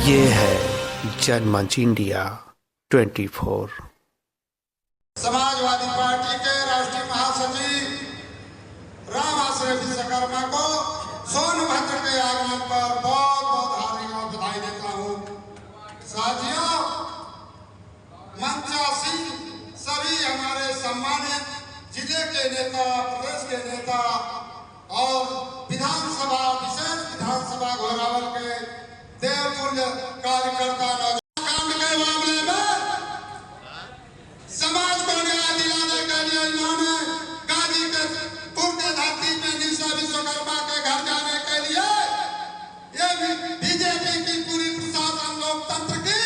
ये है Janmanch India 24। Samajwadi party के राष्ट्रीय महासचिव राम आश्रय विश्वकर्मा को सोनभद्र के आगमन पर बहुत बहुत हार्दिक बधाई देता हूँ। साथियों, मंचासीन सभी हमारे सम्मानित जिले के नेता, प्रदेश के नेता और विधानसभा, विशेष विधानसभा घोरावल के देवतुल्य कार्यकर्ता कांड के मामले में समाज को न्याय दिलाने के लिए इन्होंने गाजीपुर के धरती में निशा विश्वकर्मा के घर जाने के लिए ये बीजेपी की पूरी प्रशासन लोकतंत्र की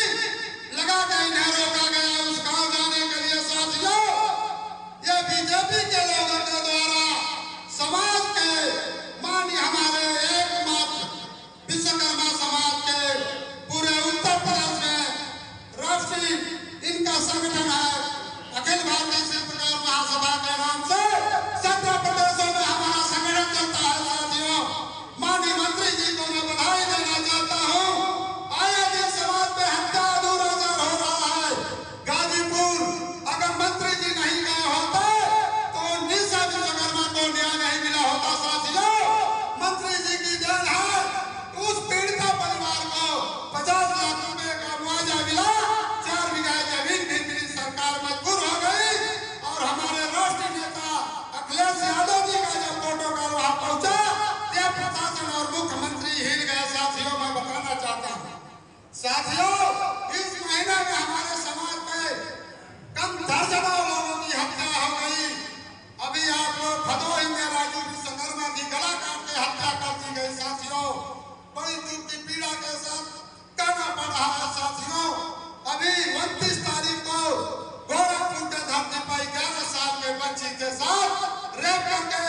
लगा के इन्हें रोका गया उस गांव जाने के लिए। साथियों, ये बीजेपी के लोगों के द्वारा समाज के माननीय हमारे एकमात्र विश्वकर्मा समाज के पूरे उत्तर प्रदेश में राष्ट्रीय इनका संगठन है अखिल भारतीय शिल्पकार महासभा के नाम से 17 प्रदेशों में हमारा संगठन चलता है। साथियों, माननीय मंत्री जी को मैं बधाई देना चाहता हूँ। आए दिन समाज में हत्या दुराचार हो रहा है। गाजीपुर अगर मंत्री जी नहीं गए होते तो निशा विश्वकर्मा को न्याय नहीं मिला होता। साथियों, मंत्री जी की देन है उस पीड़िता परिवार को 50 लाख रुपए का मुआवजा मिला। 4 बीघा जमीन भी मिली, सरकार मजबूर हो गई और हमारे राष्ट्रीय नेता अखिलेश यादव जी का जब प्रोटोकॉल वहां पहुंचा, ये प्रशासन और मुख्यमंत्री हिल गए। साथियों, मैं बताना चाहता हूँ, साथियों, इस महीने में हमारे समाज में कम दर्जनों लोगों की हत्या हो गई। अभी आप लोग भदोही में राजू विश्वकर्मा की गला काट के हत्या कर दी गई। साथियों, बड़ी दुख की पीड़ा के साथ कहना पड़ रहा है। साथियों, अभी 29 तारीख को गोरखपुर के धरती पर 11 साल के बच्ची के साथ रेप करके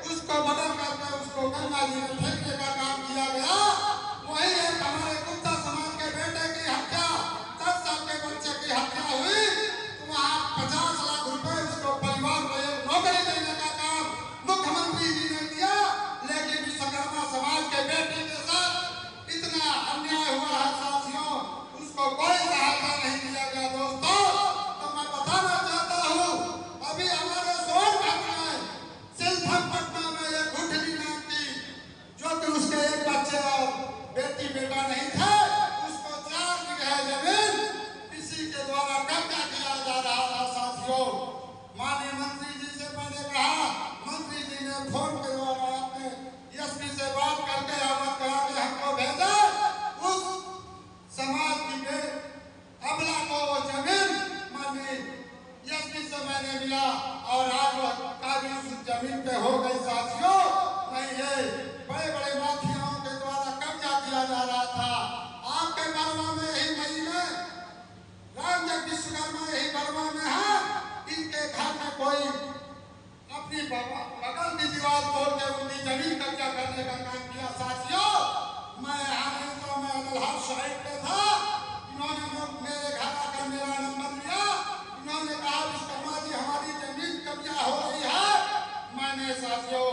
उसको बदल करके उसको गंगा जी में फेंकने का काम किया गया। वही एक हमारे गुप्ता समाज के बेटे की हत्या, 10 साल के बच्चे की हत्या हुई तो वहाँ 50 लाख रुपए उसको परिवार को एक नौकरी देने का काम मुख्यमंत्री जी ने किया। लेकिन विश्वकर्मा समाज के बेटे के साथ इतना अन्याय हुआ है। साथियों, उसको कोई सहायता नहीं दिया गया। दोस्तों, तो मैं बताना चाहता हूँ, अभी हमारे सोनभद्र में सिलथमपट्टनम में एक गुठली नाम की, जो कि उसके एक बच्चे और बेटी बेटा नहीं थे, उसको 4 बीघा जमीन किसी के द्वारा कब्जा किया जा रहा था। साथियों, माननीय मंत्री जी से मैंने कहा, मंत्री जी ने फोन के द्वारा अपने एसपी से बात करके आमद करा के हमको भेजा। उस समाज की अबला को वो जमीन माननीय एसपी से मैंने मिला और आज वो काबिज उस जमीन पे हो गई। साथियों, नहीं ये बड़े बड़े माफियाओं के द्वारा कब्जा किया जा रहा था। आपके बर्मा में यही मई में रामजग विश्वकर्मा यही बर्मा में है, इनके घर में कोई अपनी बगल की दीवार तोड़ के उनकी जमीन कब्जा करने का काम किया। साथियों, मैं आने तो मैं हर साइड पे था, इन्होंने मेरे घर आकर मेरा नंबर लिया। इन्होंने कहा विश्वकर्मा जी हमारी जमीन कब्जा हो रही है। मैंने साथियों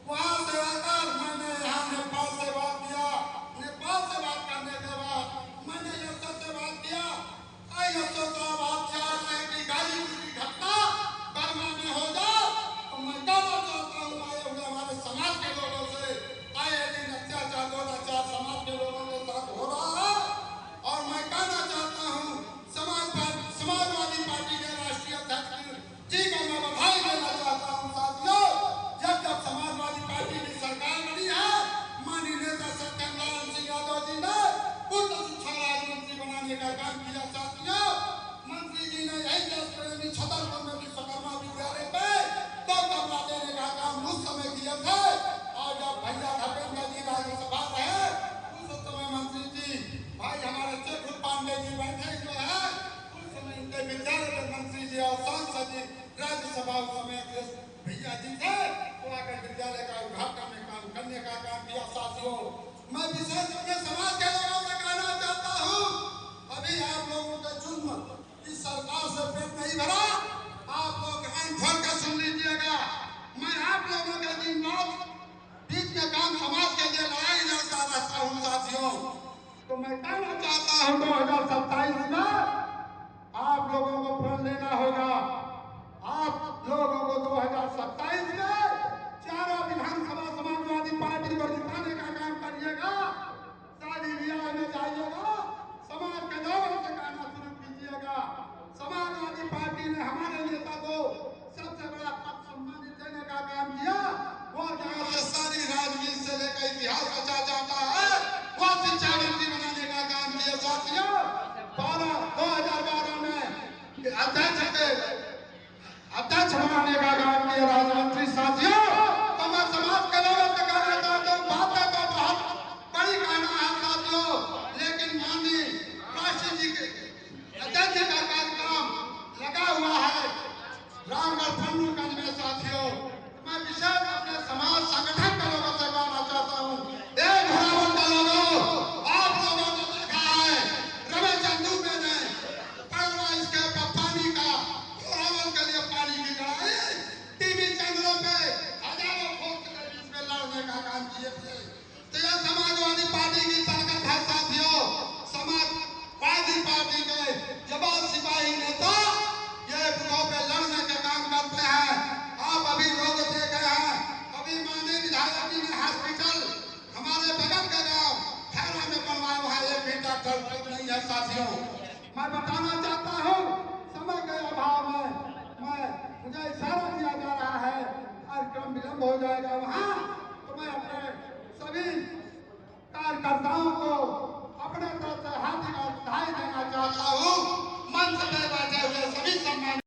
वहां से आकर मैंने यहाँ नेपाल से बात किया। नेपाल से बात करने के बाद मैंने यशो से बात किया। यशो साहब, आप चाह रहे हैं कि गाजीपुर की घटना बर्मा में हो जाए, तो मैं कहना चाहता हूँ आए हुए हमारे समाज के लोगों से, आए दिन अत्याचार दुराचार समाज के लोगों के साथ हो रहा है। और मैं कहना चाहता हूँ समाजवादी पार्टी के राष्ट्रीय अध्यक्ष जी को मैं बधाई देना चाहता हूँ। साथियों, जब समाजवादी पार्टी की सरकार बनी है, माननीय नेता सत्यनारायण सिंह यादव जी ने उच्च शिक्षा राज्य मंत्री बनाने का काम किया। साथियों, मंत्री जी ने यही देश प्रेमी छतरपुर में विश्वकर्मा विद्यालय पे 2 कमरा देने का काम उस समय किया था। और जब भैया धर्मेंद्र जी राज्यसभा रहे, उस समय मंत्री जी भाई हमारे चेकुर पांडे जी बैठे जो है, उस समय इनके विद्यालय में मंत्री जी और सांसद जी राज्यसभा उस समय भैया जी थे, तो आकर विद्यालय का उद्घाटन करने का काम किया। साथियों, मैं विशेष अपने समाज के लोगों से कहना चाहता हूँ, अभी आप लोगों के जुल्म इस सरकार से पेट नहीं भरा। आप लोग कान खोल कर सुन लीजिएगा, मैं आप लोगों के दिन रात बीच में काम समाज के लिए लड़ाई लड़ता रहता हूँ। साथियों, तो मैं कहना साथियों 2012 में अध्यक्ष बनाने का काम किया राजमंत्री साथियों। तो मैं समाज के लोगों से कहना चाहता हूँ, बातें तो बहुत बड़ी कहना है साथियों, लेकिन माननीय राष्ट्र जी के अध्यक्ष का कार्यक्रम लगा हुआ है रामगढ़ फन्नूगंज में साथियों। मैं विशेष अपने समाज संगठन के लोगों से कहना चाहता हूँ, एक घोरावल के लोगों, आप लोगों ने देखा है रविचंद दुबे ने पड़वा इसके पानी का घोरावल के लिए पानी की लड़ाई टीवी चैनलों पे हजारों फोर्स के बीच में लड़ने का काम किए थे। तो यह समाजवादी पार्टी की ताकत है साथियों। समाजवादी पार्टी के जवान सिपाही नेता ये बुढ़ों पे लड़ने का काम करते हैं। आप अभी लोग देख रहे हैं, अभी माननीय विधायक जी ने हॉस्पिटल हमारे बगल के गांव खैरा में बनवाया हुआ है, एक भी डॉक्टर नहीं है साथियों। मैं बताना चाहता हूँ, समय के अभाव में मुझे इशारा दिया जा रहा है, कार्यक्रम विलंब हो जाएगा। वहाँ